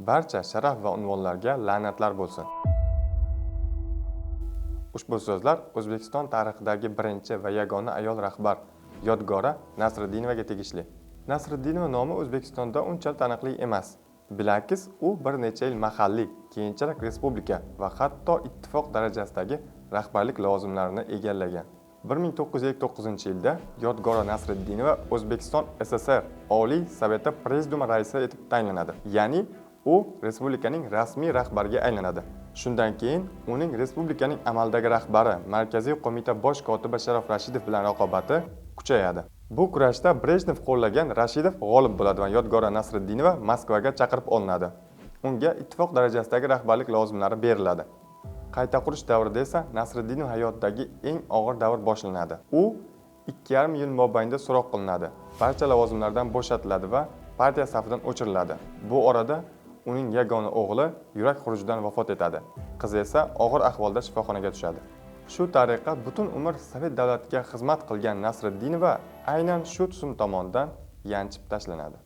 barcha sharaf va unvonlarga la'natlar bo'lsin. Ushbu so'zlar O'zbekiston tarixidagi birinchi va yagona ayol rahbar Yodgora Nasridinovaga tegishli. Nasridinova nomi O'zbekistonda unchalik taniqli emas. Bilakis, u bir necha yil mahalliy, keyinchalik respublika va hatto ittifoq darajasidagi rahbarlik lavozimlarini egallagan. 1959-yilda Yodgora Nasridinova O'zbekiston SSR Oliy Soveti Prezidiumi raisi etib tayinlanadi. Ya'ni u respublikaning rasmiy rahbariga aylanadi. Shundan keyin uning respublikaning amaldagi rahbari Markaziy qo'mita bosh kotibi Sharof Rashidov bilan raqobati kuchayadi. Bu kurashda Brejnev qo'llagan Rashidov g'olib bo'ladi va Yodgora Nasridinova Moskvaga chaqirib olinadi. Unga ittifoq darajasidagi rahbarlik lavozimlari beriladi. Qayta qurish davrida esa Nasridinova hayotidagi eng og'ir davr boshlanadi. U 2,5 yil mobaynida so'roq qilinadi. Barcha lavozimlardan bo'shatiladi va partiya safidan o'chiriladi. Bu orada uning yagona o'g'li yurak xurujidan vafot etadi. Qizi esa og'ir ahvolda shifoxonaga tushadi. Shu tariqa butun umr Sovet davlatiga xizmat qilgan Nasridinova aynan shu tuzum tomonidan yanchib tashlanadi.